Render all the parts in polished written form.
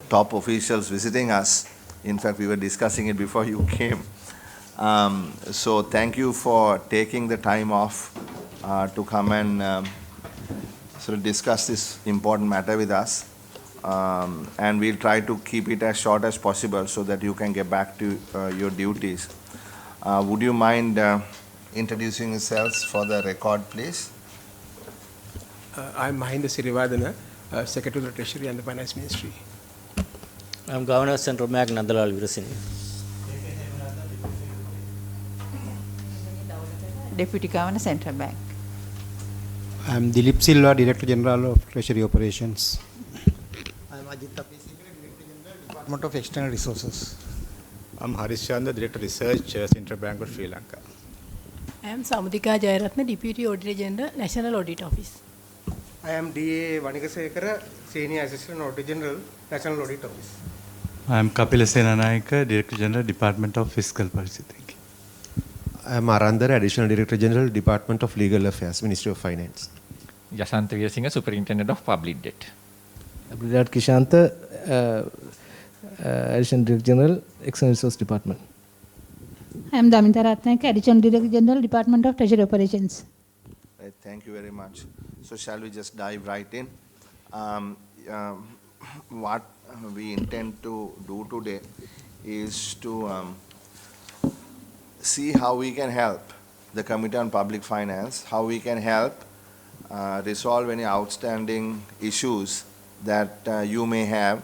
top officials visiting us. In fact, we were discussing it before you came. So thank you for taking the time off to come and sort of discuss this important matter with us. And we'll try to keep it as short as possible so that you can get back to your duties. Would you mind introducing yourselves for the record, please? I'm Mahinda Sirivadana, Secretary of the Treasury and the Finance Ministry. I'm Governor Central Bank Nandalal Virasini. Deputy Governor, Central Bank. I'm Dilip Silva, Director General of Treasury Operations. I'm Ajit Tapis, Director General, Department of External Resources. I'm Harish Chandra, Director Research, Central Bank of Sri Lanka. I am Samudika Jayaratna, Deputy Auditor General, National Audit Office. I am D.A. Vanigasekara, Senior Assistant Auditor General, National Audit Office. I am Kapila Senanayaka, Director General, Department of Fiscal Policy. Thank you. I am Arandara, Additional Director General, Department of Legal Affairs, Ministry of Finance. Jasanta Veerasinghe, Superintendent of Public Debt. Abhirat Kishanta, Additional Director General, External Resource Department. I am Daminta Ratnayake, Additional Director General, Department of Treasury Operations. Right, thank you very much. So shall we just dive right in? What we intend to do today is to see how we can help the Committee on Public Finance, how we can help resolve any outstanding issues that you may have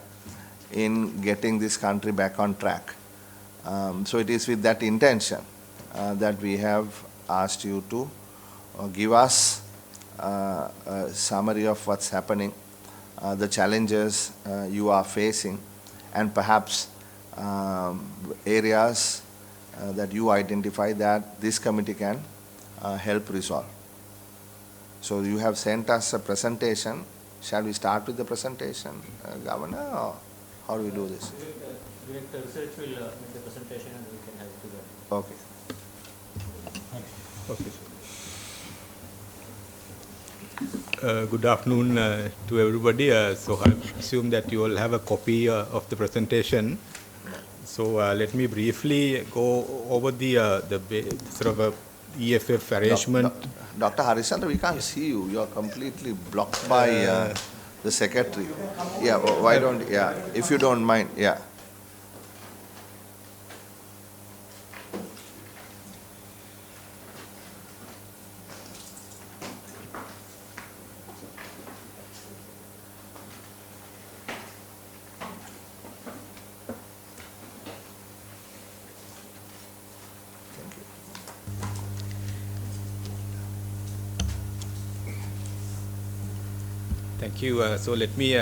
in getting this country back on track. So it is with that intention that we have asked you to give us a summary of what's happening, the challenges you are facing, and perhaps areas that you identify that this committee can help resolve. So you have sent us a presentation. Shall we start with the presentation, Governor, or how do we do this? Director Research will make the presentation and we can have it together. Okay. Okay. Good afternoon to everybody. So I assume that you all have a copy of the presentation. So let me briefly go over the sort of EFF arrangement. Dr. Harishchandra, we can't see you. You are completely blocked by the secretary. Yeah, why don't, if you don't mind, yeah. Thank you. So let me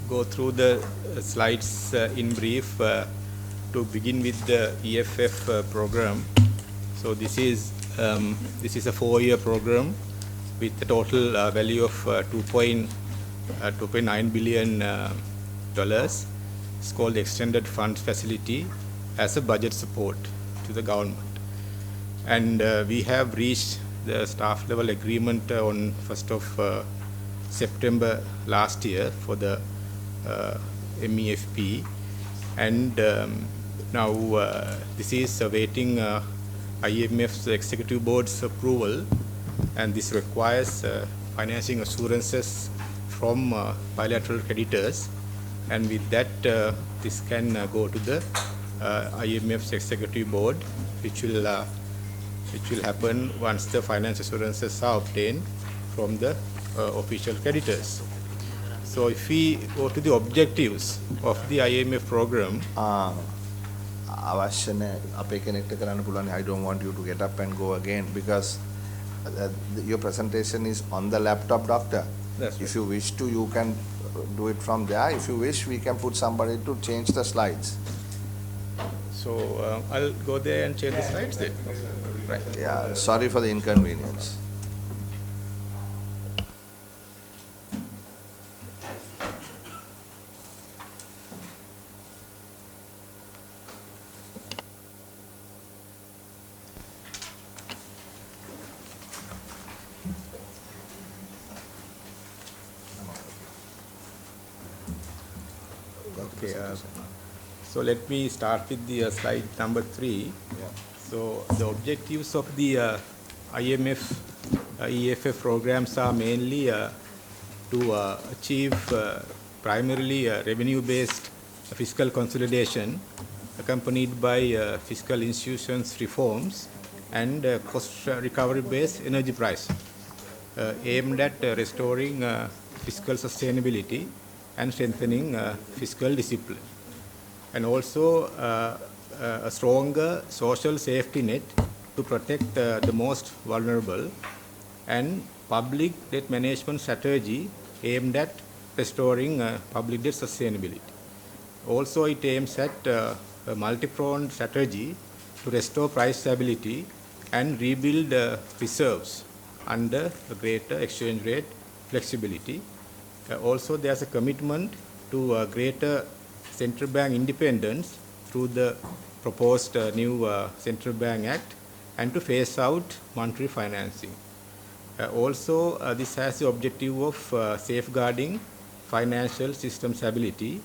go through the slides in brief to begin with the EFF program. So this is a 4-year program with a total value of $2.9 billion. It's called the Extended Funds Facility as a budget support to the government. And we have reached the staff level agreement on 1st of September last year for the MEFP, and now this is awaiting IMF's executive board's approval, and this requires financing assurances from bilateral creditors, and with that this can go to the IMF's executive board, which will happen once the finance assurances are obtained from the official creditors. So if we go to the objectives of the IMF program, I don't want you to get up and go again because your presentation is on the laptop, Doctor. That's if right. you wish to, you can do it from there. If you wish, we can put somebody to change the slides. So I'll go there and change the slides then. Right. Yeah, sorry for the inconvenience. Okay. So let me start with the slide number 3. So the objectives of the IMF, EFF programs are mainly to achieve primarily revenue-based fiscal consolidation accompanied by fiscal institutions reforms and cost recovery-based energy price aimed at restoring fiscal sustainability and strengthening fiscal discipline. And also a stronger social safety net to protect the most vulnerable, and public debt management strategy aimed at restoring public debt sustainability. Also, it aims at a multi-pronged strategy to restore price stability and rebuild reserves under a greater exchange rate flexibility. Also, there's a commitment to greater central bank independence through the proposed new Central Bank Act and to phase out monetary financing. Also, this has the objective of safeguarding financial system stability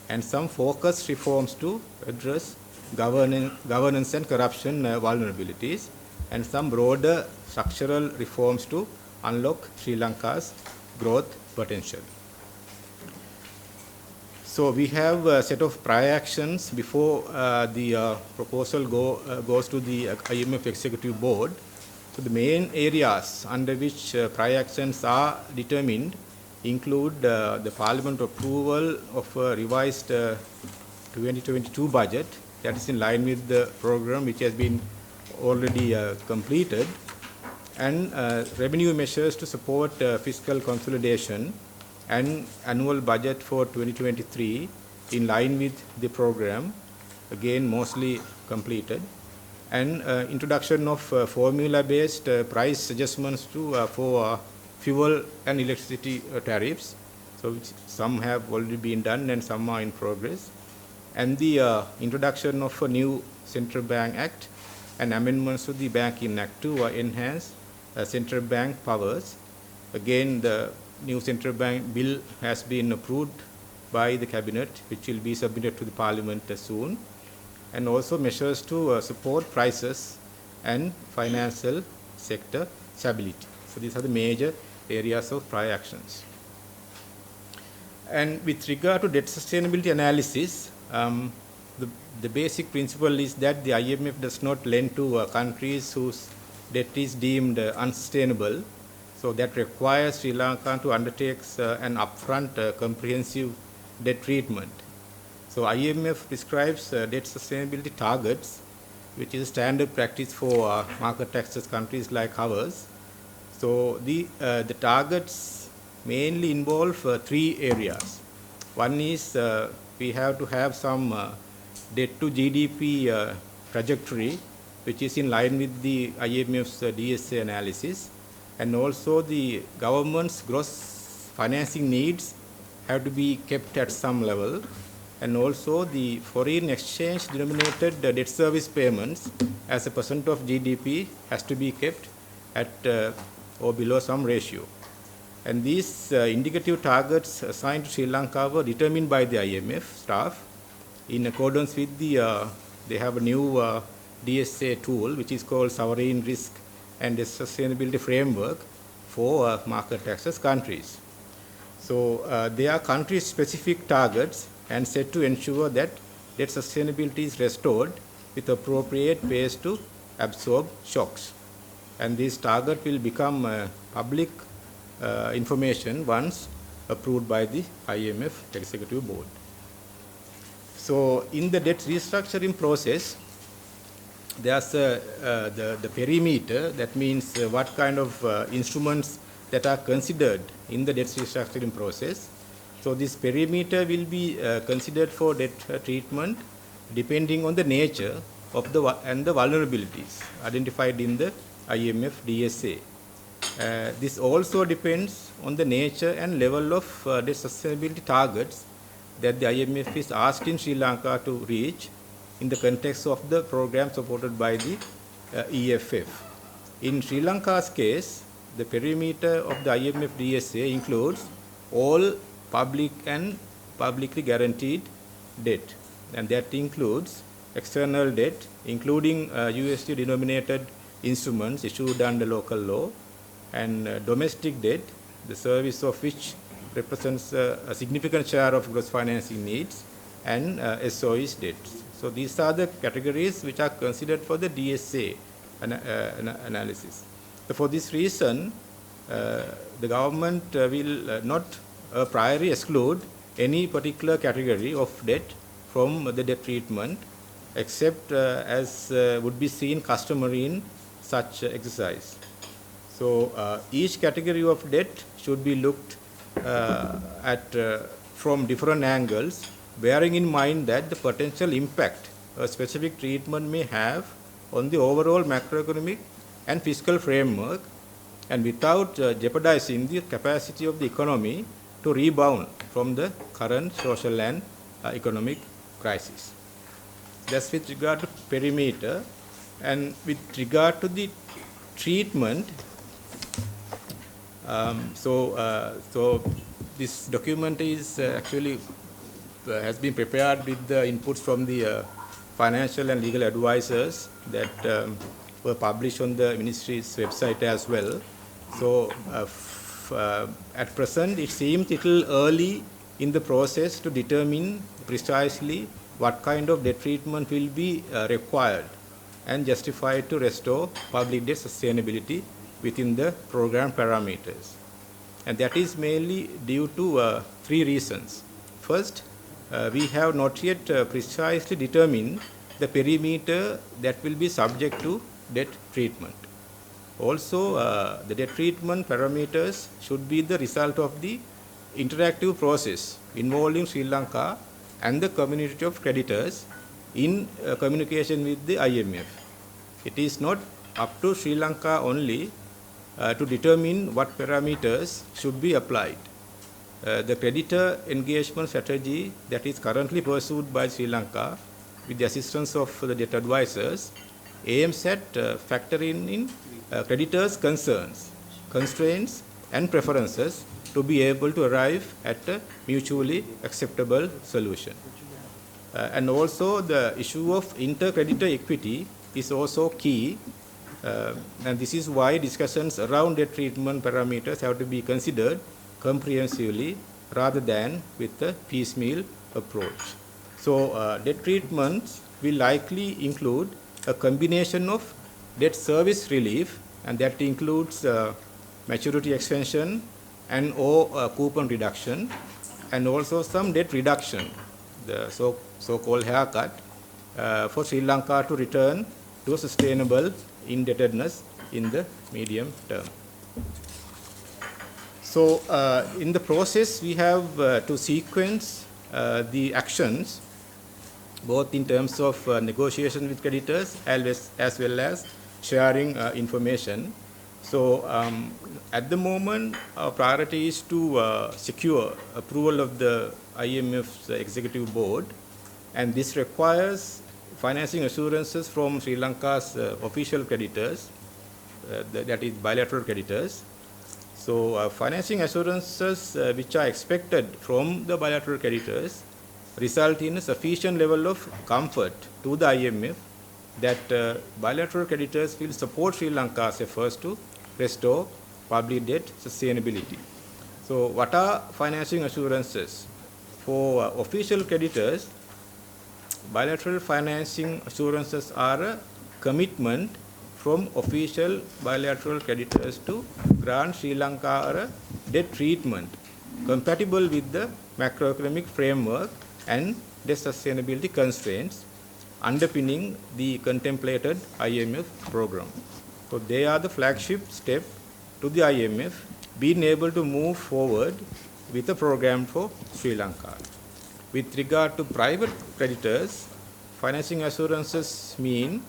and some focused reforms to address governance and corruption vulnerabilities, and some broader structural reforms to unlock Sri Lanka's growth potential. So we have a set of prior actions before the proposal goes to the IMF Executive Board. So the main areas under which prior actions are determined include the Parliament approval of a revised 2022 budget that is in line with the program which has been already completed, and revenue measures to support fiscal consolidation and annual budget for 2023 in line with the program, again mostly completed, and introduction of formula-based price adjustments for fuel and electricity tariffs, so which some have already been done and some are in progress, and the introduction of a new Central Bank Act and amendments to the Banking Act to enhance central bank powers. Again, the new central bank bill has been approved by the cabinet, which will be submitted to the parliament soon, and also measures to support prices and financial sector stability. So these are the major areas of prior actions. And with regard to debt sustainability analysis, the basic principle is that the IMF does not lend to countries whose debt is deemed unsustainable. So that requires Sri Lanka to undertake an upfront comprehensive debt treatment. So IMF prescribes debt sustainability targets, which is standard practice for market access countries like ours. So the targets mainly involve 3 areas. One is we have to have some debt to GDP trajectory, which is in line with the IMF's DSA analysis. And also the government's gross financing needs have to be kept at some level. And also the foreign exchange denominated debt service payments as a percent of GDP has to be kept at or below some ratio. And these indicative targets assigned to Sri Lanka were determined by the IMF staff in accordance with they have a new DSA tool which is called Sovereign Risk and Sustainability Framework for market access countries. So they are country-specific targets and set to ensure that debt sustainability is restored with appropriate pace to absorb shocks. And this target will become public information once approved by the IMF Executive Board. So in the debt restructuring process, there's the perimeter, that means what kind of instruments that are considered in the debt restructuring process. So this perimeter will be considered for debt treatment depending on the nature of the vulnerabilities identified in the IMF DSA. This also depends on the nature and level of debt sustainability targets that the IMF is asking Sri Lanka to reach in the context of the program supported by the EFF. In Sri Lanka's case, the perimeter of the IMF DSA includes all public and publicly guaranteed debt, and that includes external debt, including USD denominated instruments issued under local law, and domestic debt, the service of which represents a significant share of gross financing needs, and SOE's debts. So these are the categories which are considered for the DSA analysis. So for this reason, the government will not priorly exclude any particular category of debt from the debt treatment, except as would be seen customary in such exercise. So each category of debt should be looked at from different angles, bearing in mind that the potential impact a specific treatment may have on the overall macroeconomic and fiscal framework, and without jeopardizing the capacity of the economy to rebound from the current social and economic crisis. That's with regard to perimeter. And with regard to the treatment, so this document is actually has been prepared with the inputs from the financial and legal advisors that were published on the ministry's website as well. So at present, it seems a little early in the process to determine precisely what kind of debt treatment will be required and justified to restore public debt sustainability within the program parameters. And that is mainly due to three reasons. First, we have not yet precisely determined the perimeter that will be subject to debt treatment. Also, the debt treatment parameters should be the result of the interactive process involving Sri Lanka and the community of creditors in communication with the IMF. It is not up to Sri Lanka only to determine what parameters should be applied. The creditor engagement strategy that is currently pursued by Sri Lanka with the assistance of the debt advisors aims at factoring in creditors' concerns, constraints, and preferences to be able to arrive at a mutually acceptable solution. And also the issue of inter-creditor equity is also key, and this is why discussions around debt treatment parameters have to be considered comprehensively rather than with a piecemeal approach. So debt treatments will likely include a combination of debt service relief, and that includes maturity extension and or coupon reduction, and also some debt reduction, the so-called haircut, for Sri Lanka to return to a sustainable indebtedness in the medium term. So in the process, we have to sequence the actions, both in terms of negotiation with creditors as well as sharing information. So at the moment, our priority is to secure approval of the IMF's executive board, and this requires financing assurances from Sri Lanka's official creditors, that is bilateral creditors. So financing assurances which are expected from the bilateral creditors result in a sufficient level of comfort to the IMF that bilateral creditors will support Sri Lanka's efforts to restore public debt sustainability. So what are financing assurances? For official creditors, bilateral financing assurances are a commitment from official bilateral creditors to grant Sri Lanka a debt treatment compatible with the macroeconomic framework and debt sustainability constraints underpinning the contemplated IMF program. So they are the flagship step to the IMF being able to move forward with a program for Sri Lanka. With regard to private creditors, financing assurances mean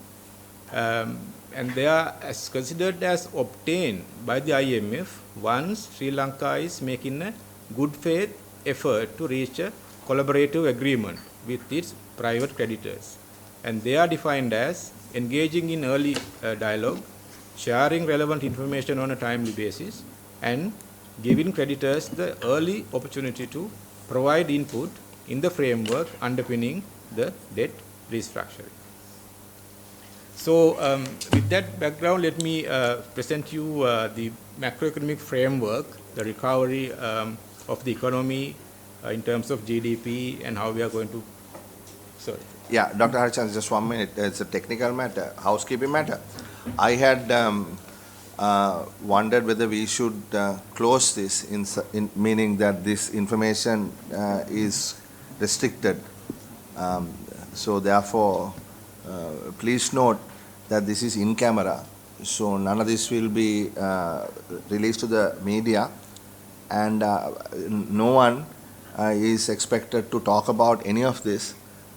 and they are considered as obtained by the IMF once Sri Lanka is making a good faith effort to reach a collaborative agreement with its private creditors. And they are defined as engaging in early dialogue, sharing relevant information on a timely basis, and giving creditors the early opportunity to provide input in the framework underpinning the debt restructuring. So with that background, let me present you the macroeconomic framework, the recovery of the economy in terms of GDP and how we are going to, sorry. Yeah, Dr. Harchan, just 1 minute. It's a technical matter, housekeeping matter. I had wondered whether we should close this, meaning that this information is restricted. So therefore, please note that this is in camera. So none of this will be released to the media, and no one is expected to talk about any of this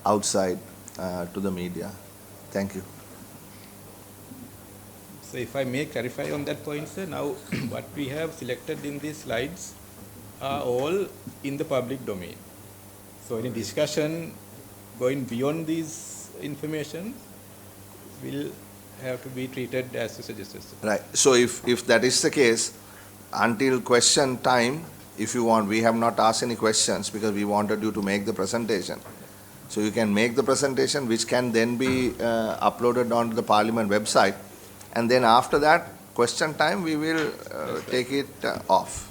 outside to the media. Thank you. So if I may clarify on that point, sir, now what we have selected in these slides are all in the public domain. So any discussion going beyond these information will have to be treated as you suggested, sir. Right. So if that is the case, until question time, if you want, we have not asked any questions because we wanted you to make the presentation. So you can make the presentation, which can then be uploaded onto the Parliament website. And then after that, question time, we will take it off.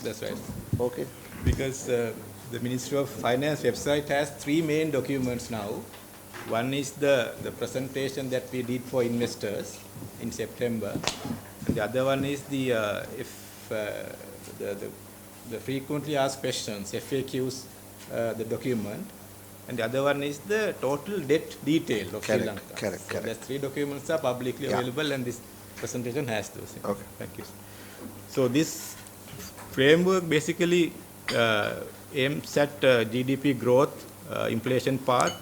That's right. Okay. Because the Ministry of Finance website has 3 main documents now. One is the presentation that we did for investors in September. And the other one is the frequently asked questions, FAQs, the document. And the other one is the total debt detail of Sri Lanka. Correct. So the 3 documents are publicly available, and this presentation has those. Okay. Thank you. So this framework basically aims at GDP growth, inflation path,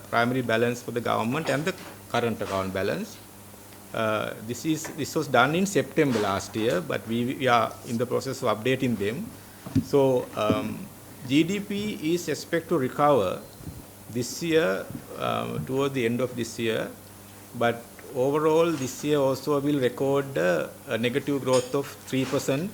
primary balance for the government, and the current account balance. This was done in September last year, but we are in the process of updating them. So GDP is expected to recover this year, toward the end of this year, but overall this year also will record a negative growth of 3%,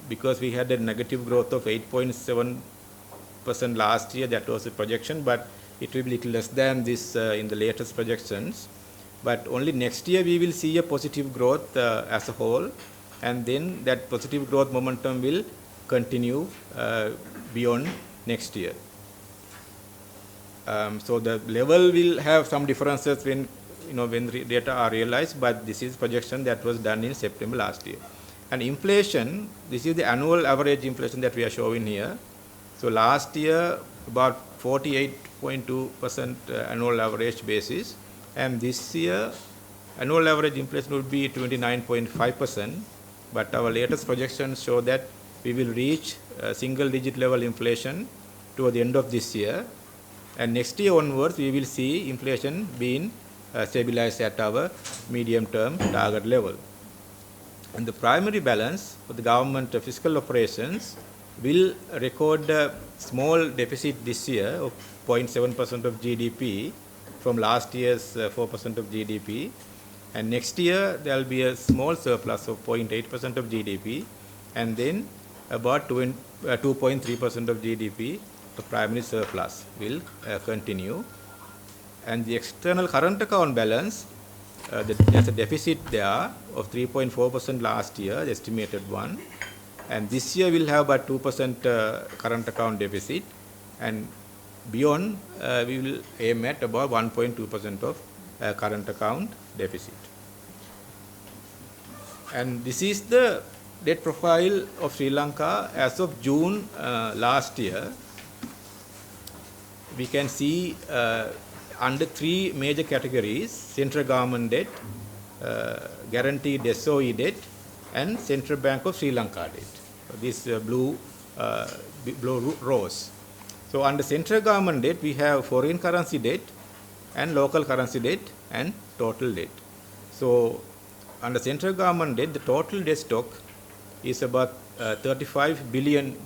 because we had a negative growth of 8.7% last year. That was the projection, but it will be little less than this in the latest projections. But only next year we will see a positive growth as a whole, and then that positive growth momentum will continue beyond next year. So the level will have some differences when the data are realized, but this is projection that was done in September last year. And inflation, this is the annual average inflation that we are showing here. So last year about 48.2% annual average basis, and this year annual average inflation would be 29.5%, but our latest projections show that we will reach single digit level inflation toward the end of this year, and next year onwards we will see inflation being stabilized at our medium term target level. And the primary balance for the government fiscal operations will record a small deficit this year of 0.7% of GDP from last year's 4% of GDP, and next year there will be a small surplus of 0.8% of GDP, and then about 2.3% of GDP, the primary surplus will continue. And the external current account balance, there's a deficit there of 3.4% last year, the estimated one, and this year we'll have about 2% current account deficit, and beyond we will aim at about 1.2% of current account deficit. And this is the debt profile of Sri Lanka as of June last year. We can see under 3 major categories: central government debt, guaranteed SOE debt, and Central Bank of Sri Lanka debt. These blue rows. So under central government debt, we have foreign currency debt and local currency debt and total debt. So under central government debt, the total debt stock is about $35 billion,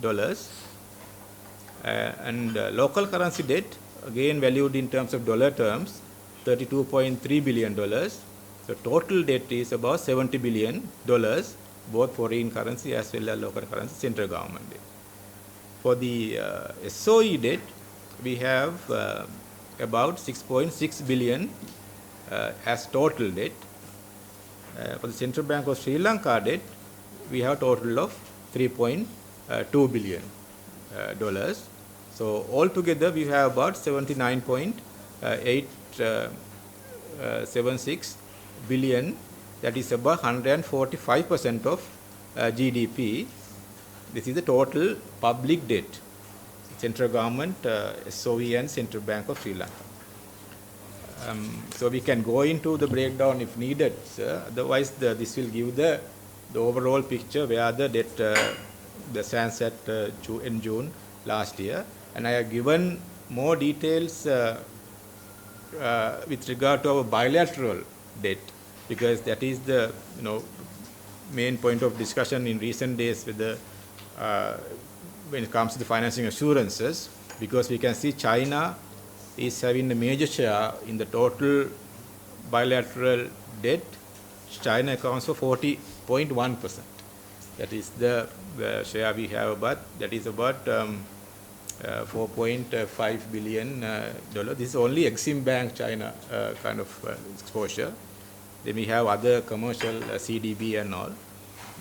and local currency debt, again valued in terms of dollar terms, $32.3 billion. So total debt is about $70 billion, both foreign currency as well as local currency central government debt. For the SOE debt, we have about 6.6 billion as total debt. For the Central Bank of Sri Lanka debt, we have a total of $3.2 billion. So altogether, we have about 79.876 billion. That is about 145% of GDP. This is the total public debt. Central government, SOE and Central Bank of Sri Lanka. So we can go into the breakdown if needed, sir. Otherwise, this will give the overall picture where the debt stands at in June last year. And I have given more details with regard to our bilateral debt, because that is the main point of discussion in recent days with the when it comes to the financing assurances, because we can see China is having a major share in the total bilateral debt. China accounts for 40.1%. That is the share we have, but that is about $4.5 billion. This is only Exim Bank China kind of exposure. Then we have other commercial CDB and all.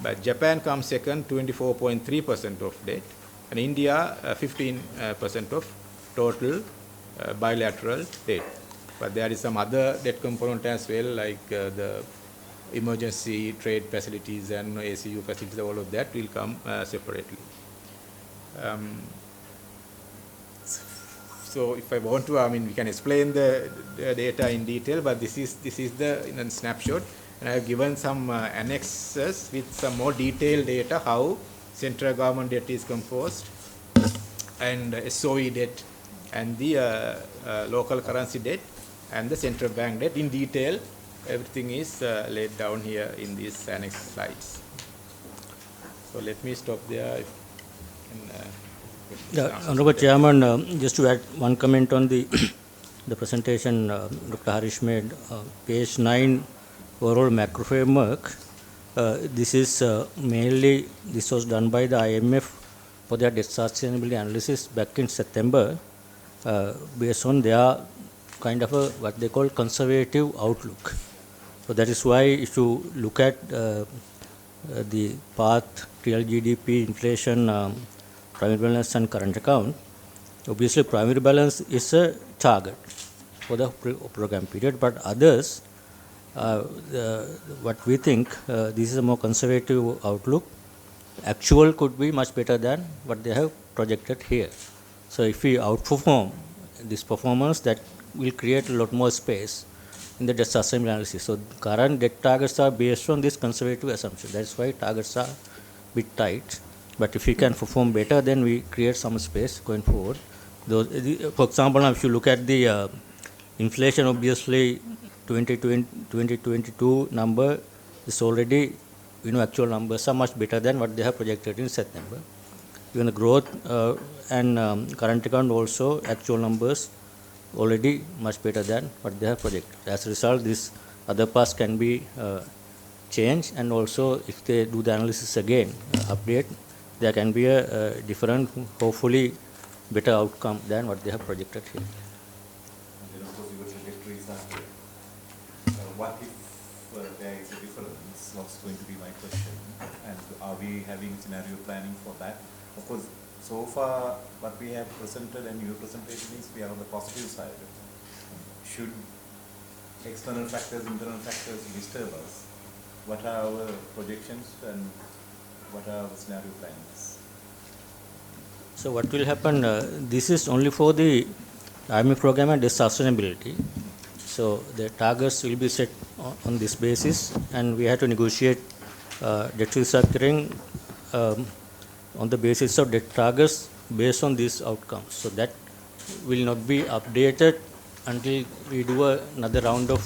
But Japan comes second, 24.3% of debt, and India 15% of total bilateral debt. But there is some other debt component as well, like the emergency trade facilities and ACU facilities. All of that will come separately. So if I want to, we can explain the data in detail, but this is the snapshot, and I have given some annexes with some more detailed data how central government debt is composed, and SOE debt, and the local currency debt, and the central bank debt in detail. Everything is laid down here in these annex slides. So let me stop there. Honorable Chairman, just to add one comment on the presentation Dr. Harish made, page 9, overall macro framework. This is mainly, this was done by the IMF for their debt sustainability analysis back in September, based on their kind of a what they call conservative outlook. So that is why if you look at the path, real GDP, inflation, primary balance and current account, obviously primary balance is a target for the program period, but others, what we think, this is a more conservative outlook. Actual could be much better than what they have projected here. So if we outperform this performance, that will create a lot more space in the debt sustainability analysis. So current debt targets are based on this conservative assumption. That's why targets are a bit tight. But if we can perform better, then we create some space going forward. For example, now if you look at the inflation, obviously 2022 number is already, actual numbers are much better than what they have projected in September. Even the growth and current account also, actual numbers already much better than what they have projected. As a result, this other parts can be changed, and also if they do the analysis again, update, there can be a different, hopefully better outcome than what they have projected here. And then of course your trajectories are here. What if there is a difference? What's going to be my question? And are we having scenario planning for that? Of course, so far what we have presented and your presentation is we are on the positive side. Should external factors, internal factors disturb us? What are our projections and what are the scenario plans? So what will happen, this is only for the IMF program and debt sustainability. So the targets will be set on this basis, and we have to negotiate debt restructuring on the basis of debt targets based on these outcomes. So that will not be updated until we do another round of,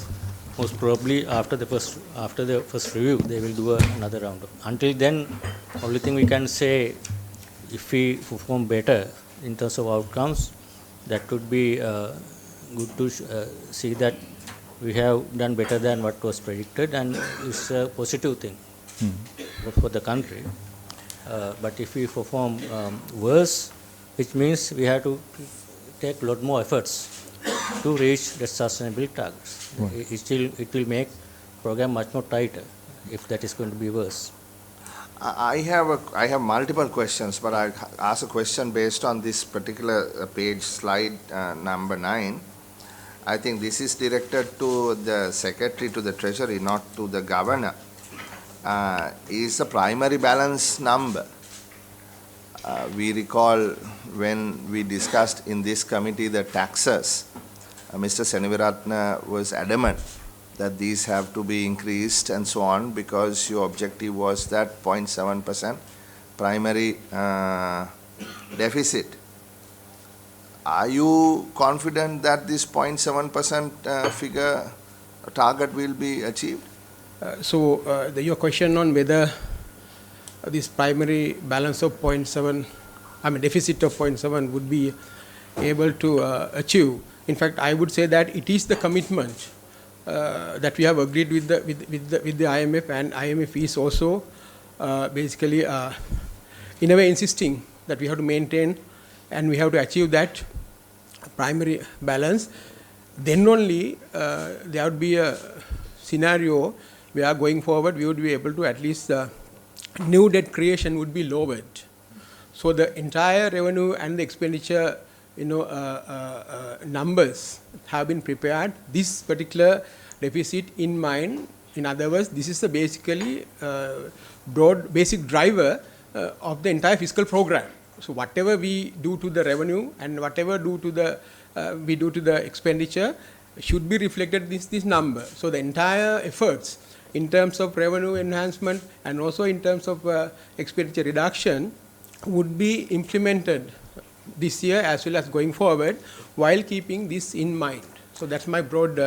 most probably after the first review, they will do another round of. Until then, only thing we can say, if we perform better in terms of outcomes, that could be good to see that we have done better than what was predicted, and it's a positive thing for the country. But if we perform worse, which means we have to take a lot more efforts to reach the sustainability targets. It will make program much more tighter if that is going to be worse. I have multiple questions, but I'll ask a question based on this particular page, slide number 9. I think this is directed to the Secretary to the Treasury, not to the Governor. Is the primary balance number. We recall when we discussed in this committee the taxes, Mr. Senaviratne was adamant that these have to be increased and so on, because your objective was that 0.7% primary deficit. Are you confident that this 0.7% figure target will be achieved? Your question on whether this primary balance of 0.7, deficit of 0.7 would be able to achieve. In fact, I would say that it is the commitment that we have agreed with the IMF, and IMF is also basically in a way insisting that we have to maintain and we have to achieve that primary balance. Then only there would be a scenario where going forward we would be able to at least new debt creation would be lowered. So the entire revenue and the expenditure numbers have been prepared, this particular deficit in mind. In other words, this is the basically broad basic driver of the entire fiscal program. So whatever we do to the revenue and whatever we do to the expenditure should be reflected in this number. So the entire efforts in terms of revenue enhancement and also in terms of expenditure reduction would be implemented this year as well as going forward, while keeping this in mind. So that's my broad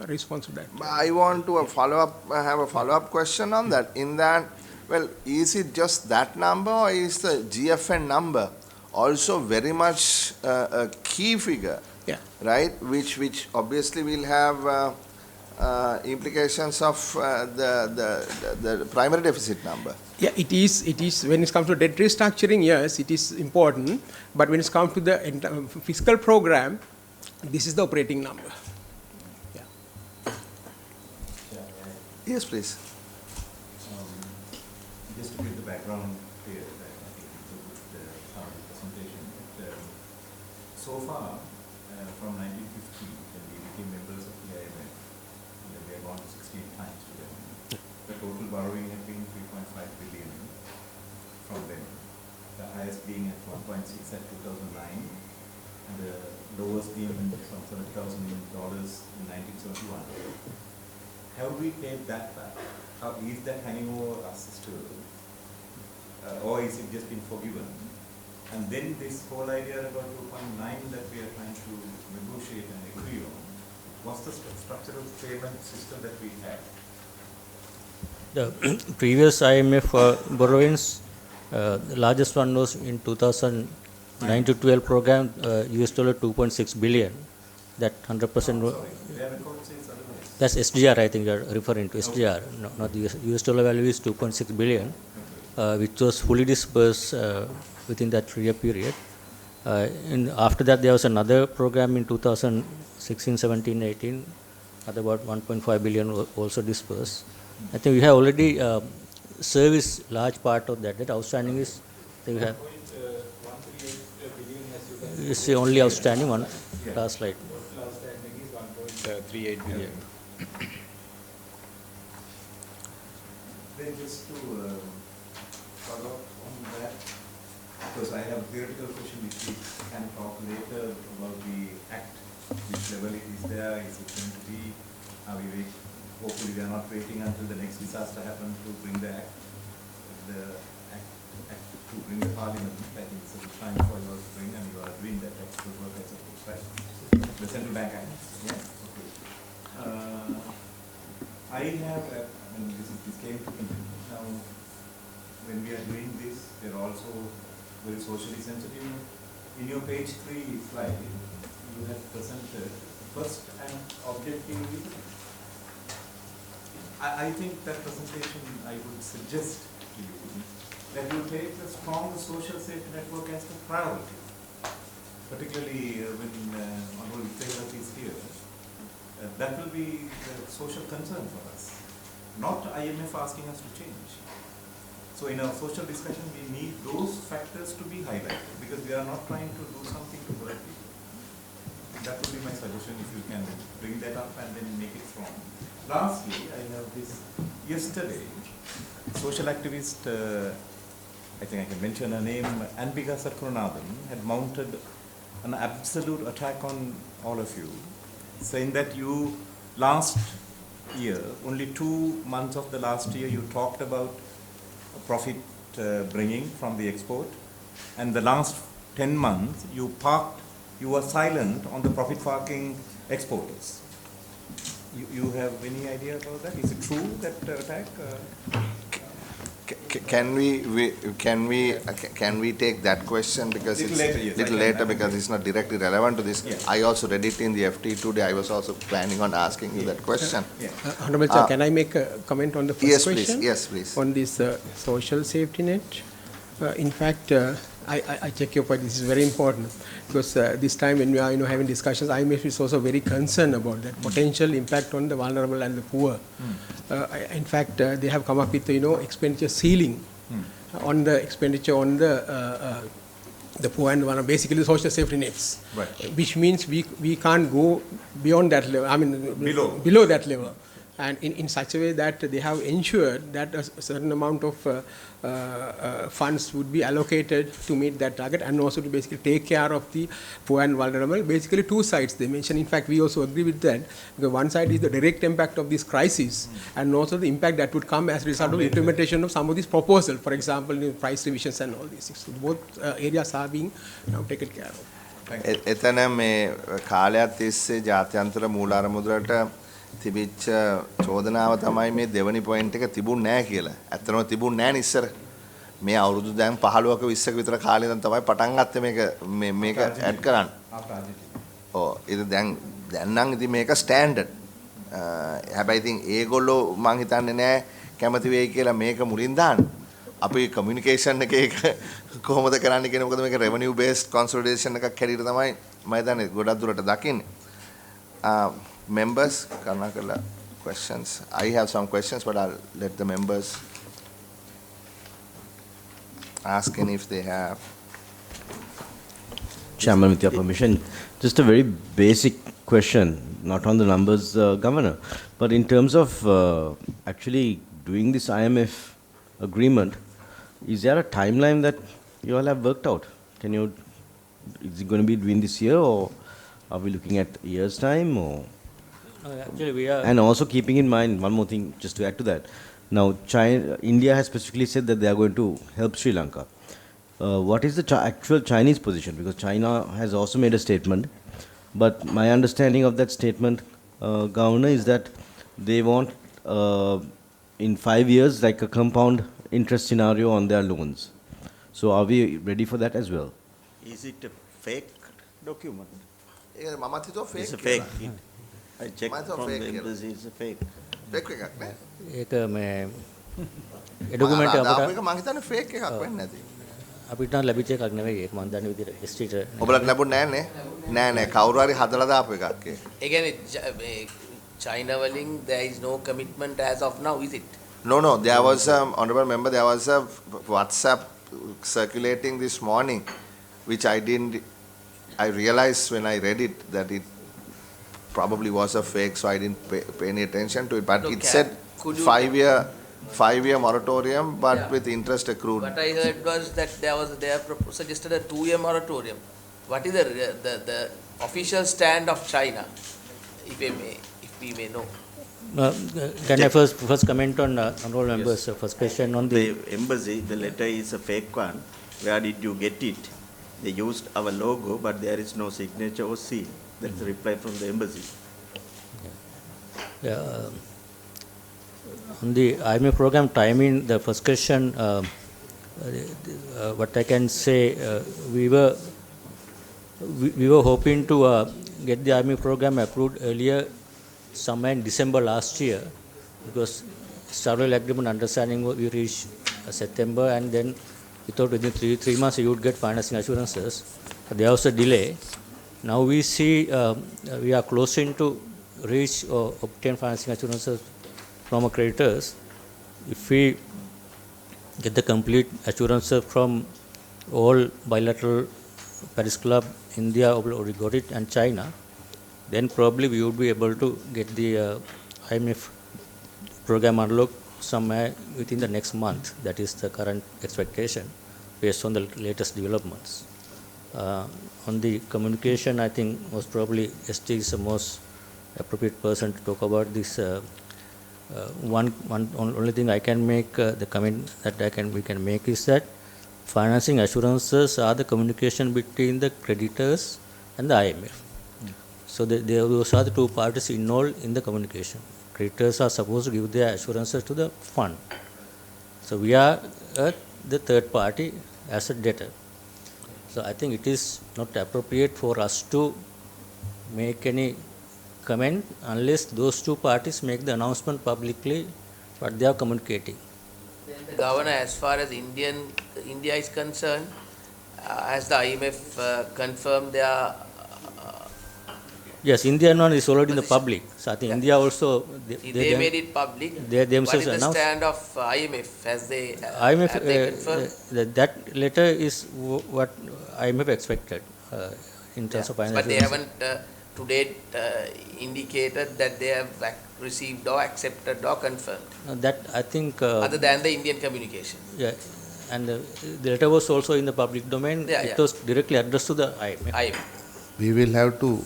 response to that. I want to have a follow-up question on that. In that, well, is it just that number, or is the GFN number also very much a key figure? Yeah. Right, which obviously will have implications of the primary deficit number. Yeah, it is when it comes to debt restructuring, yes, it is important. But when it comes to the fiscal program, this is the operating number. Yeah. Yes, please. Just to get the background clear, I think it's a good presentation. So far, from 1950, when we became members of the IMF, we have gone to 16 times to them. The total borrowing had been 3.5 billion from them. The highest being at 1.6 at 2009, and the lowest being from $30,000 in 1971. Have we paid that back? How is that hanging over us still? Or is it just been forgiven? And then this whole idea about 2.9 that we are trying to negotiate and agree on, what's the structural payment system that we have? The previous IMF borrowings, the largest one was in 2009 to 12 program, US dollar 2.6 billion. That 100%. That's SDR, I think you are referring to SDR, not the US dollar value is 2.6 billion, which was fully dispersed within that 3-year period. And after that, there was another program in 2016, 17, 18, at about 1.5 billion also dispersed. I think we have already serviced large part of that. That outstanding is, I think we have. It's the only outstanding one. Last slide. Outstanding is 1.38 billion. Then just to follow up on that, because I have a theoretical question which we can talk later about the act, which level it is there, is it going to be, are we waiting? Hopefully we are not waiting until the next disaster happens to bring the act to bring the parliament. I think it's a good time for you all to bring, and you are doing that actual work, I suppose, right? The central bank act, yeah? Okay. I have, this came to me now, when we are doing this, we are also very socially sensitive. In your page 3 slide, you have presented first and objectively. I think that presentation, I would suggest to you that you take the strong social safety network as the priority. particularly when Honorable Vikrant is here, that will be a social concern for us, not IMF asking us to change. So in our social discussion, we need those factors to be highlighted, because we are not trying to do something to hurt people. That would be my suggestion, if you can bring that up and then make it strong. Lastly, I have this, yesterday, social activist, I think I can mention her name, Anbika Satkuranathan, had mounted an absolute attack on all of you, saying that you last year, only 2 months of the last year, you talked about profit bringing from the export, and the last 10 months you were silent on the profit parking exporters. You have any idea about that? Is it true, that attack? Can we take that question, because Little it's later, yes, little I can- later, because it's not directly relevant to this. Yes. I also read it in the FT today. I was also planning on asking you that question. Honorable Chair, can I make a comment on the first Yes, question? please. Yes, please. On this social safety net. In fact, I check your point. This is very important, because this time when we are having discussions, IMF is also very concerned about that potential impact on the vulnerable and the poor. In fact, they have come up with expenditure ceiling on the expenditure on the poor and vulnerable, basically the social safety nets, Right. which means we can't go beyond that level. I mean below that level. And in such a way that they have ensured that a certain amount of funds would be allocated to meet that target, and also to basically take care of the poor and vulnerable. Basically two sides they mention. In fact, we also agree with that, because one side is the direct impact of this crisis, and also the impact that would come as a result of the implementation of some of these proposals, for example, price revisions and all these things. So both areas are being now taken care of. එතන මේ කාලයක් තිස්සේ ජාත්‍යන්තර මූලාරමුදලට තිබිච්ච චෝදනාව තමයි මේ දෙවනි පොයින්ට් එක තිබුණ නැහැ කියලා. ඇත්තටම තිබුණ නැහැ නේ ඉස්සර. මේ අවුරුදු දැන් 15ක 20ක විතර කාලේ දැන් තමයි පටන් ගත්තේ මේක ඇඩ් කරන්න. ඔව් ඒක දැන් නම් ඉතින් මේක ස්ටෑන්ඩඩ්. හැබැයි ඉතින් ඒගොල්ලෝ මං හිතන්නේ නැහැ කැමති වෙයි කියලා මේක මුලින් දාන්න. අපි කමියුනිකේෂන් එකේ කොහොමද කරන්න කියන මොකද මේක රෙවෙනියු බේස්ඩ් කන්සොලිඩේෂන් එකක් හැටියට තමයි මම හිතන්නේ ගොඩක් දුරට දකින්නේ. Members, Karnakala questions. I have some questions, but I'll let the members ask any if they have. Chairman, with your permission, just a very basic question, not on the numbers, Governor, but in terms of actually doing this IMF agreement, is there a timeline that you all have worked out? Is it going to be during this year, or are we looking at a year's time, or? Actually, we are. And also keeping in mind one more thing, just to add to that. Now, India has specifically said that they are going to help Sri Lanka. What is the actual Chinese position? Because China has also made a statement, but my understanding of that statement, Governor, is that they want in 5 years like a compound interest scenario on their loans. So are we ready for that as well? Is it a fake document? It's a fake. I checked from the embassy, it's a fake. Fake එකක් නේ. ඒක මේ document අපිට මං හිතන්නේ fake එකක් වෙන්නේ නැති. අපිට නම් ලැබිච්ච එකක් නෙවෙයි ඒක මම දන්න විදිහට ස්ට්‍රීට් ඔබලට ලැබුණ නැහැ නේ. නෑ කවුරු හරි හදලා දාපු එකක් ඒක. ඒ කියන්නේ China වලින් there is no commitment as of now, is it? No, there was honorable member, there was a WhatsApp circulating this morning, which I realized when I read it that it probably was a fake, so I didn't pay any attention to it. But it said 5-year moratorium, but with interest accrued. What I heard was that they have suggested a 2-year moratorium. What is the official stand of China, if we may know? Can I first comment on honorable members' first question on the embassy? The letter is a fake one. Where did you get it? They used our logo, but there is no signature or seal. That's the reply from the embassy. On the IMF program timing, the first question, what I can say, we were hoping to get the IMF program approved earlier, somewhere in December last year, because several agreement understanding we reached September, and then we thought within three months you would get financing assurances. there was a delay. Now we see we are closing to reach or obtain financing assurances from our creditors. If we get the complete assurances from all bilateral Paris Club, India already got it, and China, then probably we would be able to get the IMF program unlocked somewhere within the next month. That is the current expectation based on the latest developments. On the communication, I think most probably ST is the most appropriate person to talk about this. Only thing I can make, the comment that we can make is that financing assurances are the communication between the creditors and the IMF. So those are the two parties involved in the communication. Creditors are supposed to give their assurances to the fund. So we are the third party as a debtor. So I think it is not appropriate for us to make any comment unless those two parties make the announcement publicly what they are communicating. Then the governor, as far as India is concerned, has the IMF confirmed their yes, Indian one is already in the public. So I think India also they made it public. They themselves what is the announced. stand of IMF? Has they IMF have they confirmed? that letter is what IMF expected in terms of financial. But they haven't to date indicated that they have received or accepted or confirmed. That I think other than the Indian communication. Yeah, and the letter was also in the public domain. Yeah, it was directly addressed to the IMF. We will have to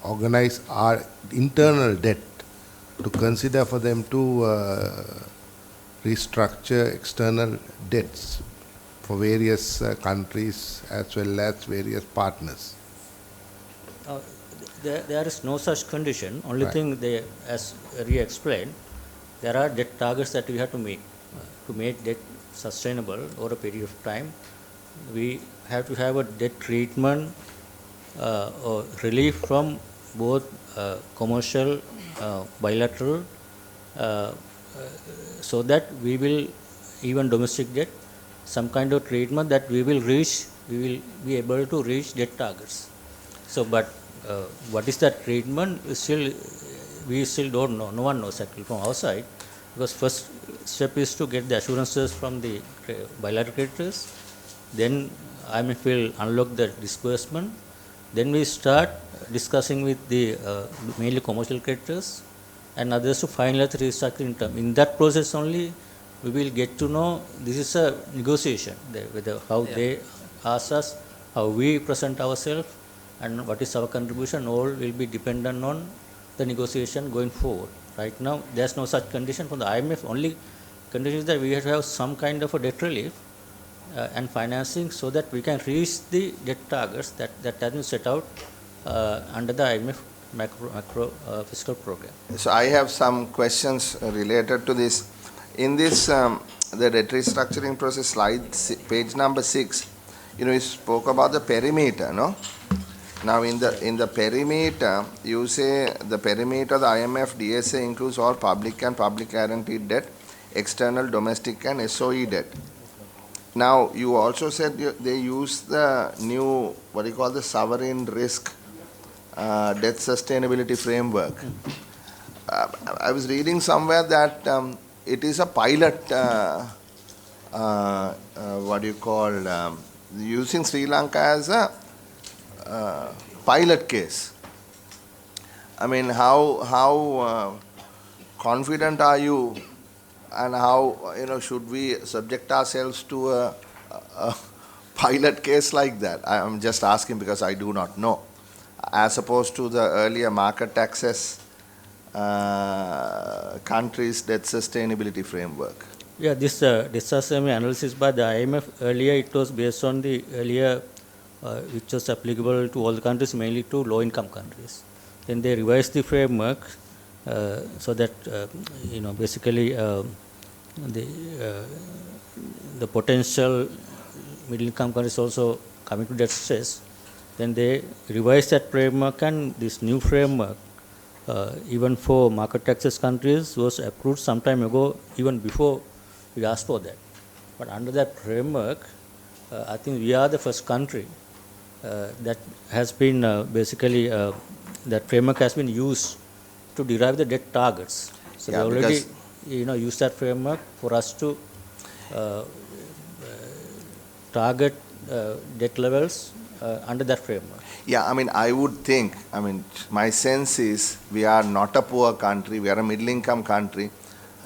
organize our internal debt to consider for them to restructure external debts for various countries as well as various partners. There is no such condition. Only Right. thing they, as Ria explained, there are debt targets that we have to meet. To make debt sustainable over a period of time, we have to have a debt treatment or relief from both commercial, bilateral, so that we will, even domestic debt, some kind of treatment that we will be able to reach debt targets. So, but what is that treatment? We still don't know. No one knows actually from our side, because first step is to get the assurances from the bilateral creditors. Then IMF will unlock the disbursement. Then we start discussing with the mainly commercial creditors and others to finalize the restructuring term. In that process only, we will get to know this is a negotiation, whether how they ask us, how we present ourselves, and what is our contribution. All will be dependent on the negotiation going forward. Right now, there is no such condition from the IMF. Only condition is that we have to have some kind of a debt relief and financing so that we can reach the debt targets that have been set out under the IMF macro fiscal program. So I have some questions related to this. In this, the debt restructuring process slide, page number 6, you spoke about the perimeter, no? Now in the perimeter, you say the perimeter of the IMF DSA includes all public and public guaranteed debt, external, domestic and SOE debt. Now you also said they use the new, the sovereign risk debt sustainability framework. I was reading somewhere that it is a pilot, using Sri Lanka as a pilot case. I mean, how confident are you, and how should we subject ourselves to a pilot case like that? I am just asking because I do not know, as opposed to the earlier market access countries' debt sustainability framework. Yeah, this disaster analysis by the IMF earlier, it was based on the earlier which was applicable to all the countries, mainly to low-income countries. Then they revised the framework so that basically the potential middle-income countries also coming to debt stress. Then they revised that framework, and this new framework, even for market access countries, was approved some time ago, even before we asked for that. But under that framework, I think we are the first country that has been basically that framework has been used to derive the debt targets. So Yeah, they already because- used that framework for us to target debt levels under that framework. Yeah, I mean, I would think, I mean, my sense is we are not a poor country, we are a middle income country.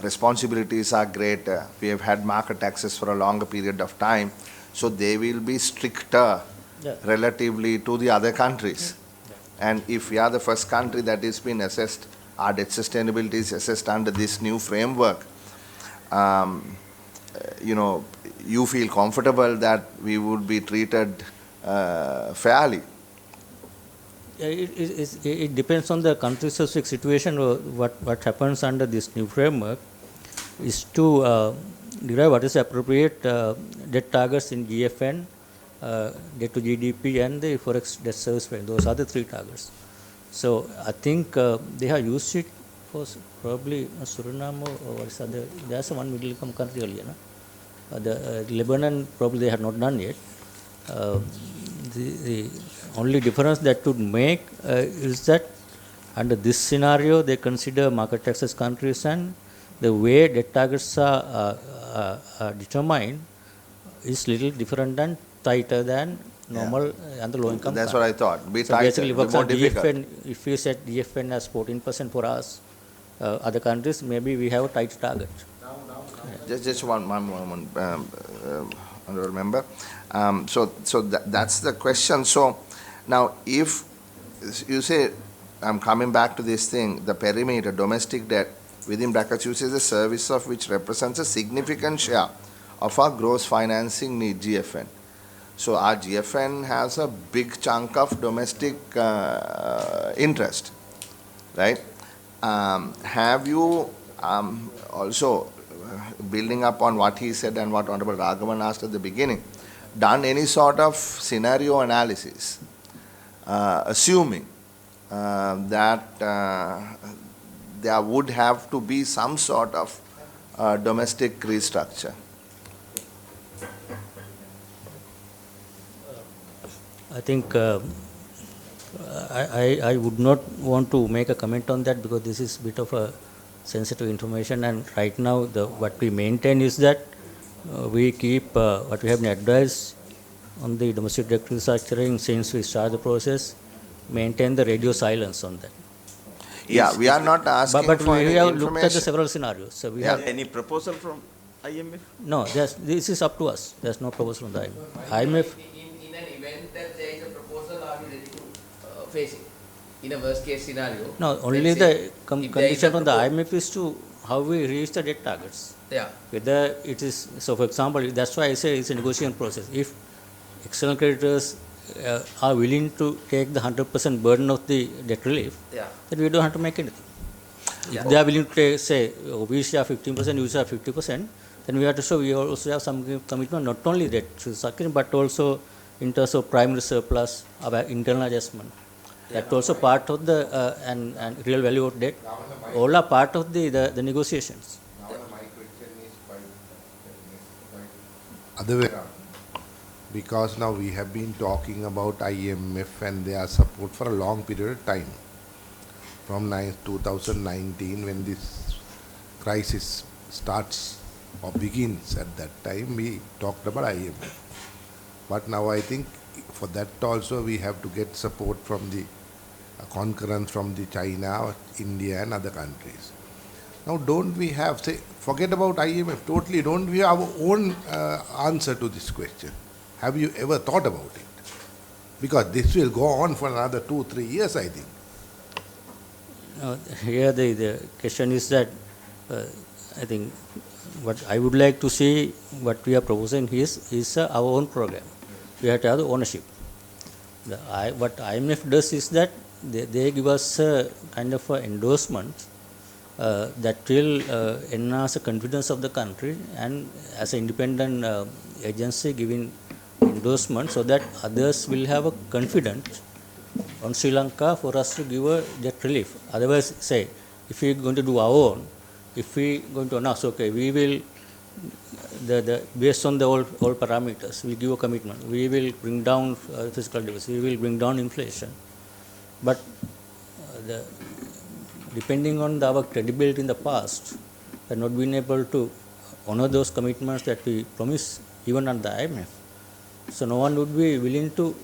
Responsibilities are greater. We have had market access for a longer period of time, so they will be stricter relatively to the other countries. And if we are the first country that has been assessed, our debt sustainability is assessed under this new framework, you feel comfortable that we would be treated fairly. It depends on the country-specific situation. What happens under this new framework is to derive what is appropriate debt targets in GFN, debt to GDP, and the forex debt service payment. Those are the three targets. So I think they have used it for probably Suriname or what is other. There's one middle income country earlier. No? The Lebanon probably they have not done yet. The only difference that would make is that under this scenario they consider market access countries, and the way debt targets are determined is little different and tighter than normal and the low income. That's what I thought. Be so tighter, basically, be more difficult. DFN, if we set DFN as 14% for us, other countries maybe we have a tight target. Just one moment, honorable member. So that's the question. So now, if you say, I'm coming back to this thing, the perimeter, domestic debt, within brackets you say the service of which represents a significant share of our gross financing need, GFN. So our GFN has a big chunk of domestic interest, right? Have you also, building up on what he said and what Honorable Raghavan asked at the beginning, done any sort of scenario analysis, assuming that there would have to be some sort of domestic restructure? I think I would not want to make a comment on that because this is a bit of a sensitive information, and right now what we maintain is that we keep what we have been advised on the domestic debt restructuring since we started the process, maintain the radio silence on that. Yeah, we are not asking but for we any have looked at the information. several scenarios. So we have Any proposal from IMF? no. This is up to us. There's no proposal from the IMF. In an event that there is a proposal, are we ready to face it? In a worst case scenario? No, only let's the say if there is condition a from the IMF is to how we reach the debt targets. Yeah. Whether it is, so for example, that's why I say it's a negotiation process. If external creditors are willing to take the 100% burden of the debt relief, Yeah. then we don't have to make anything. Yeah. If they are willing to take, say, we share 15%, you share 50%, then we have to show we also have some commitment, not only debt restructuring, but also in terms of primary surplus, our internal adjustment. That's also part of the and real value of debt. All are part of the negotiations. Other way around. Because now we have been talking about IMF and their support for a long period of time. From 2019, when this crisis starts or begins, at that time we talked about IMF. But now I think for that also we have to get support from the concurrence from the China, India and other countries. Now don't we have, say, forget about IMF totally, don't we have our own answer to this question? Have you ever thought about it? Because this will go on for another 2-3 years, I think. Here the question is that I think what I would like to see, what we are proposing is our own program. We have to have the ownership. What IMF does is that they give us a kind of an endorsement that will enhance the confidence of the country, and as an independent agency giving endorsement so that others will have a confidence on Sri Lanka for us to give a debt relief. Otherwise, say, if we are going to do our own, if we are going to announce, okay, we will based on the all parameters, we give a commitment. We will bring down fiscal deficit. We will bring down inflation. But depending on our credibility in the past, we have not been able to honor those commitments that we promised even at the IMF. So no one would be willing to,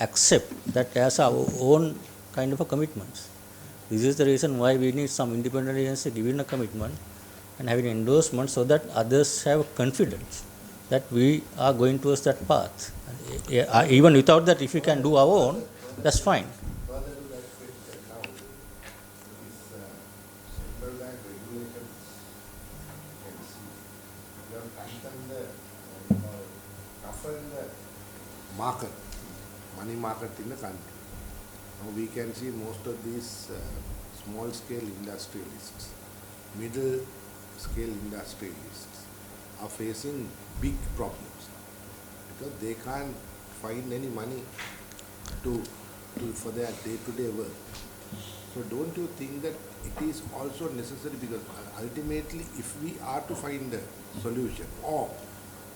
accept that as our own kind of a commitment. This is the reason why we need some independent agency giving a commitment and having endorsement so that others have confidence that we are going towards that path. Even without that, if we can do our own, that's fine. Market, money market in the country. Now we can see most of these small scale industrialists, middle scale industrialists are facing big problems because they can't find any money for their day-to-day work. So don't you think that it is also necessary, because ultimately if we are to find a solution, or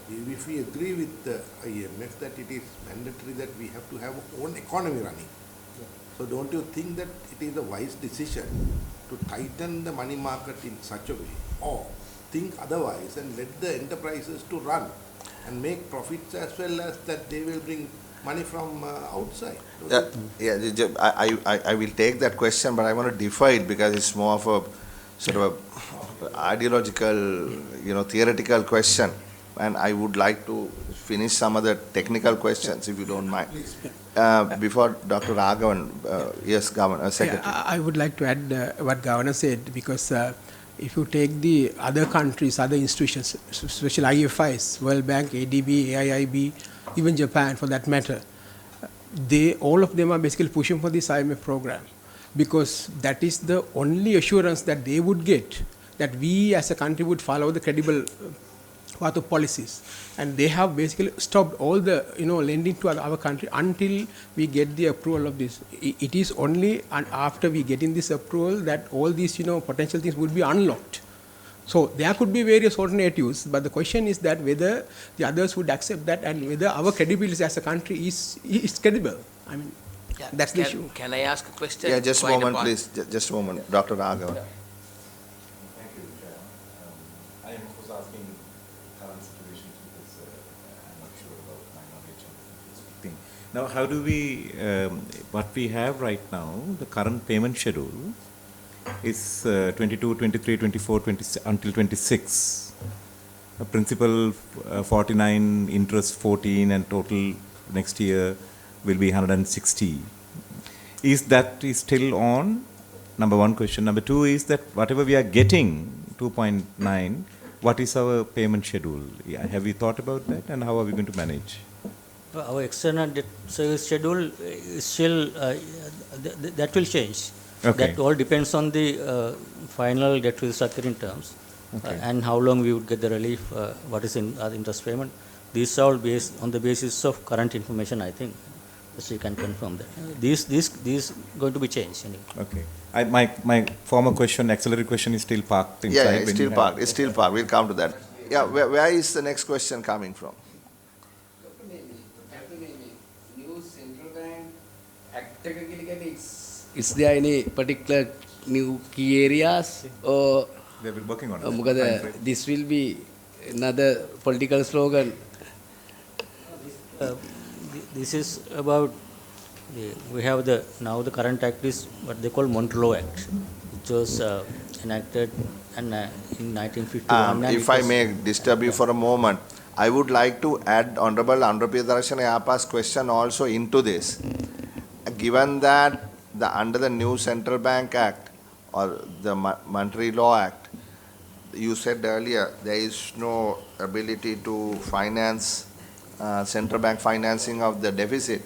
if we agree with the IMF that it is mandatory that we have to have our own economy running, so don't you think that it is a wise decision to tighten the money market in such a way, or think otherwise and let the enterprises to run and make profits as well as that they will bring money from outside? I will take that question, but I want to differ it because it's more of a sort of a ideological, theoretical question, and I would like to finish some other technical questions if you don't mind. Before Dr. Raghavan, yes, Governor, Secretary. Yeah, I would like to add what Governor said, because if you take the other countries, other institutions, especially IFIs, World Bank, ADB, AIIB, even Japan for that matter, all of them are basically pushing for this IMF program, because that is the only assurance that they would get that we as a country would follow the credible path of policies. And they have basically stopped all the lending to our country until we get the approval of this. It is only after we get in this approval that all these potential things would be unlocked. So there could be various alternatives, but the question is that whether the others would accept that and whether our credibility as a country is credible. I mean, that's the issue. Can I ask a question? Yeah, just a moment, please. Just a moment, Dr. Raghavan. Thank you, Chair. I am, of course, asking current situations because I'm not sure about my knowledge on this thing. Now, how do we, what we have right now, the current payment schedule is 22, 23, 24, 20, until 26. Principal 49, interest 14, and total next year will be 160. Is that still on? Number one question. Number two is that whatever we are getting, 2.9, what is our payment schedule? Have we thought about that, and how are we going to manage? Our external debt service schedule is still, that will change. Okay. That all depends on the final debt restructuring terms, and how long we would get the relief, what is in interest payment. These are all based on the basis of current information, I think. So you can confirm that. These going to be changed. Anyway. Okay. My former question, auxiliary question, is still parked inside. Yeah, it's still parked. It's still parked. We'll come to that. Yeah, where is the next question coming from? New central bank act is there any particular new key areas, or they've been working on it? This will be another political slogan? This is about, we have now the current act is what they call Montreux Act, which was enacted in 1951. If I may disturb you for a moment, I would like to add Honorable Andhra Pradesh Yappa's question also into this. Given that under the new Central Bank Act or the Monetary Law Act, you said earlier there is no ability to finance central bank financing of the deficit,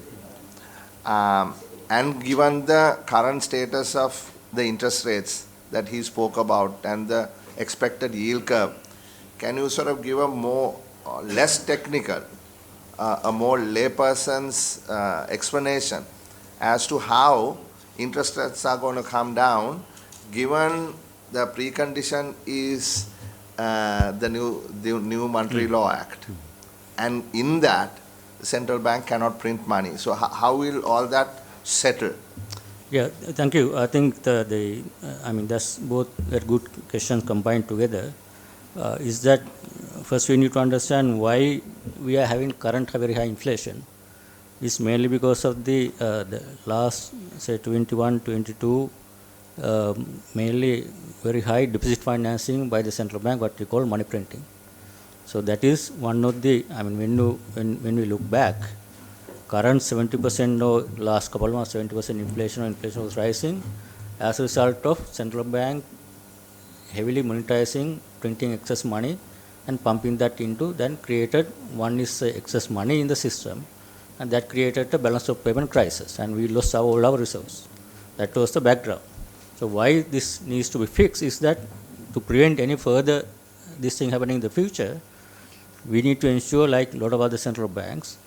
and given the current status of the interest rates that he spoke about and the expected yield curve, can you sort of give a less technical, a more layperson's explanation as to how interest rates are going to come down, given the precondition is the new Monetary Law Act. And in that, the central bank cannot print money. So how will all that settle? Yeah, thank you. I think I mean, that's both very good questions combined together. Is that first we need to understand why we are having current very high inflation. It's mainly because of the last, say, 21, 22, mainly very high deficit financing by the central bank, what we call money printing. So that is one of the, I mean, when we look back, current 70% or last couple of months, 70% inflation was rising as a result of central bank heavily monetizing, printing excess money and pumping that into, then created, one is excess money in the system, and that created a balance of payment crisis, and we lost all our reserves. That was the background. So why this needs to be fixed is that to prevent any further this thing happening in the future, we need to ensure, like a lot of other central banks'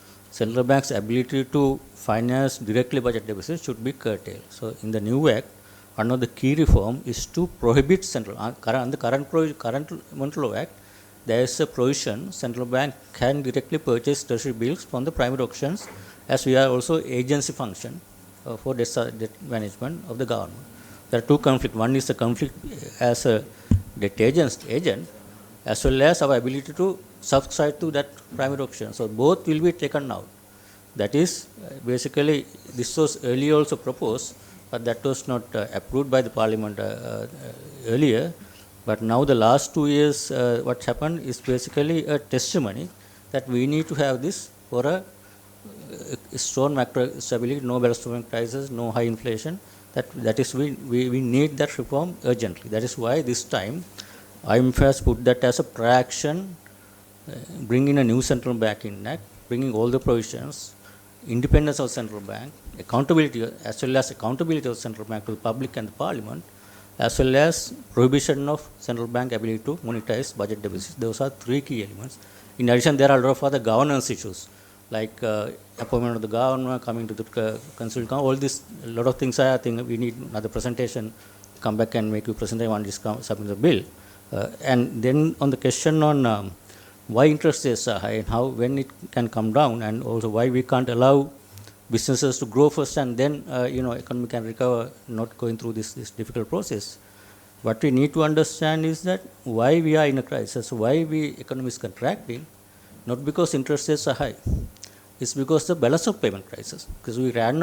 ability to finance directly budget deficits should be curtailed. So in the new act, one of the key reform is to prohibit the current Monetary Law Act, there is a provision central bank can directly purchase treasury bills from the primary auctions, as we are also agency function for debt management of the government. There are two conflicts. One is the conflict as a debt agent, as well as our ability to subscribe to that primary auction. So both will be taken out. That is basically, this was earlier also proposed, but that was not approved by the parliament earlier. But now the last 2 years, what happened is basically a testimony that we need to have this for a strong macro stability, no balance of crisis, no high inflation. That is, we need that reform urgently. That is why this time IMF has put that as a pre-action, bringing a new central bank in act, bringing all the provisions, independence of central bank, accountability, as well as accountability of central bank to the public and the parliament, as well as prohibition of central bank ability to monetize budget deficits. Those are three key elements. In addition, there are a lot of other governance issues, like appointment of the governor, coming to the constitutional council, all this, a lot of things. I think we need another presentation, come back and make you presentation on this submit the bill. And then on the question on why interest rates are high and how, when it can come down, and also why we can't allow businesses to grow first and then economy can recover, not going through this difficult process. What we need to understand is that why we are in a crisis, why economy is contracting, not because interest rates are high, it's because the balance of payment crisis, because we ran